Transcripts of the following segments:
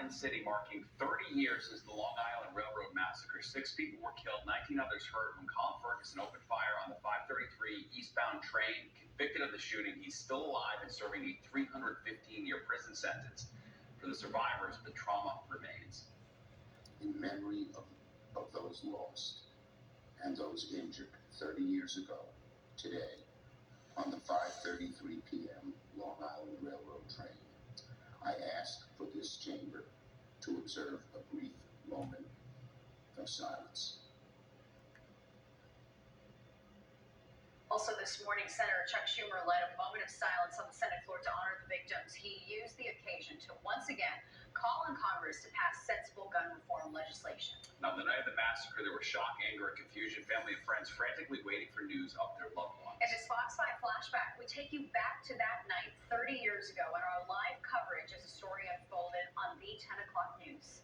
Garden City, marking 30 years since the Long Island Railroad Massacre. 6 people were killed, 19 others hurt when Colin Ferguson opened fire on the 533 eastbound train. Convicted of the shooting, he's still alive and serving a 315-year prison sentence. For the survivors, the trauma remains. In memory of those lost and those injured 30 years ago, today, on the 5:33 p.m. Long Island Railroad train, I ask for this chamber to observe a brief moment of silence. Also this morning, Senator Chuck Schumer led a moment of silence on the Senate floor to honor the victims. He used the occasion to once again call on Congress to pass sensible gun reform legislation. Now, the night of the massacre, there was shock, anger, and confusion. Family and friends frantically waiting for news of their loved ones. In this Fox 5 flashback, we take you back to that night 30 years ago in our live coverage as the story unfolded on the 10 o'clock news.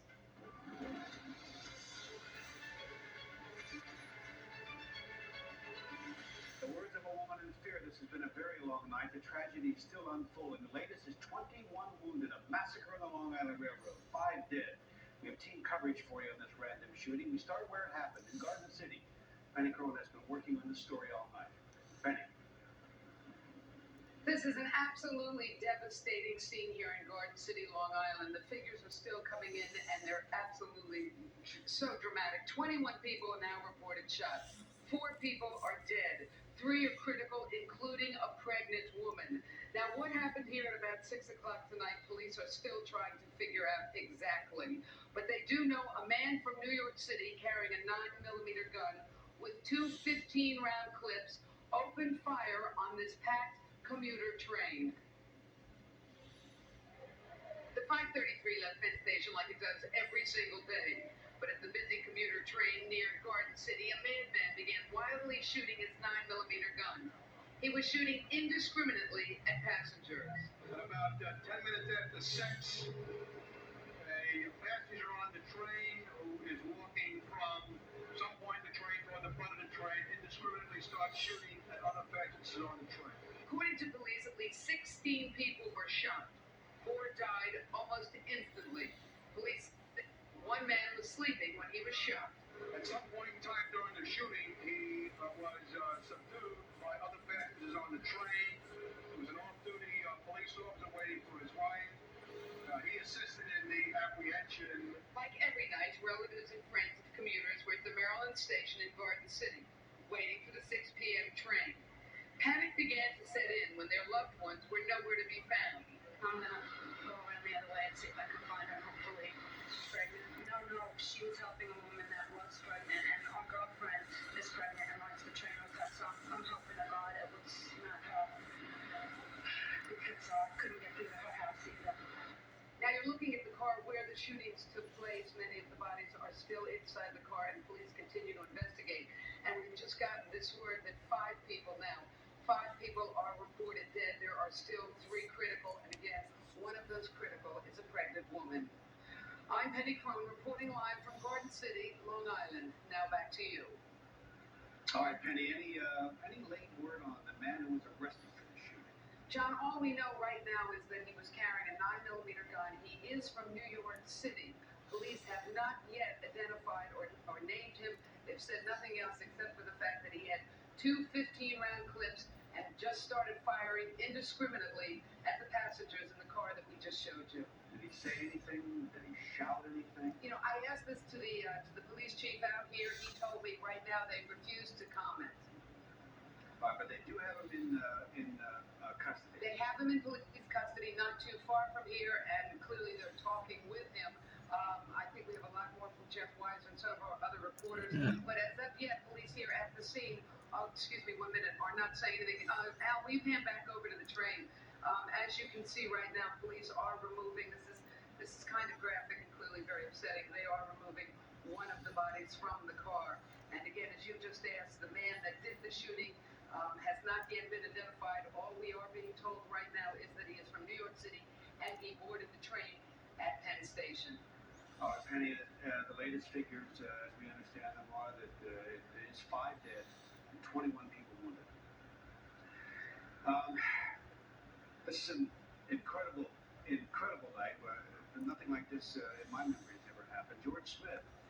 The words of a woman in fear. This has been a very long night. The tragedy is still unfolding. The latest is 21 wounded. A massacre on the Long Island Railroad. 5 dead. We have team coverage for you on this random shooting. We start where it happened, in Garden City. Penny Crone has been working on this story all night. Penny. This is an absolutely devastating scene here in Garden City, Long Island. The figures are still coming in, and they're absolutely so dramatic. 21 people are now reported shot. 4 people are dead. 3 are critical, including a pregnant woman. Now, what happened here at about 6 o'clock tonight, police are still trying to figure out exactly. But they do know a man from New York City carrying a 9mm gun with 2 15-round clips opened fire on this packed commuter train. The 533 left Penn Station like it does every single day. But at the busy commuter train near Garden City, a madman began wildly shooting his 9mm gun. He was shooting indiscriminately at passengers. About 10 minutes after 6, a passenger on the train who is walking from some point in the train toward the front of the train indiscriminately starts shooting at other passengers on the train. According to police, at least 16 people were shot. 4 died almost instantly. Police, one man was sleeping when he was shot. At some point in time during the shooting, he was subdued by other passengers on the train. There was an off-duty police officer waiting for his wife. He assisted in the apprehension. Like every night, relatives and friends of commuters were at the Maryland station in Garden City, waiting for the 6 p.m. train. Panic began to set in when their loved ones were nowhere to be found. I'm gonna go around the other way and see if I can find her. Hopefully she's pregnant. No, she was helping a woman that was pregnant, and our girlfriend is pregnant and rides the train with us, so I'm hoping to God it was not her, because I couldn't get through to her house either. Now you're looking at the car where the shootings took place. Many of the bodies are still inside the car, and police continue to investigate. And we've just gotten this word that 5 people now, 5 people are reported dead. There are still 3 critical, and again, one of those critical is a pregnant woman. I'm Penny Crone reporting live from Garden City, Long Island. Now back to you. All right, Penny, any late word on the man who was arrested for the shooting? John, all we know right now is that he was carrying a 9mm gun. He is from New York City. Police have not yet identified or named him. They've said nothing else except for the fact that he had 2 15-round clips and just started firing indiscriminately at the passengers in the car that we just showed you. Did he say anything? Did he shout anything? You know, I asked this to the police chief out here. He told me right now they refuse to comment. But they do have him in custody. They have him in police custody not too far from here, and clearly they're talking with him. I think we have a lot more from Jeff Weiser and some of our other reporters. But as of yet, police here at the scene, excuse me 1 minute, are not saying anything. Al, will you pan back over to the train? As you can see right now, police are removing, this is kind of graphic and clearly very upsetting. They are removing one of the bodies from the car. And again, as you just asked, the man that did the shooting has not yet been identified. All we are being told right now is that he is from New York City and he boarded the train at Penn Station. Penny, the latest figures, as we understand them, are that it is 5 dead and 21 people wounded. This is an incredible night. nothing like this in my memory.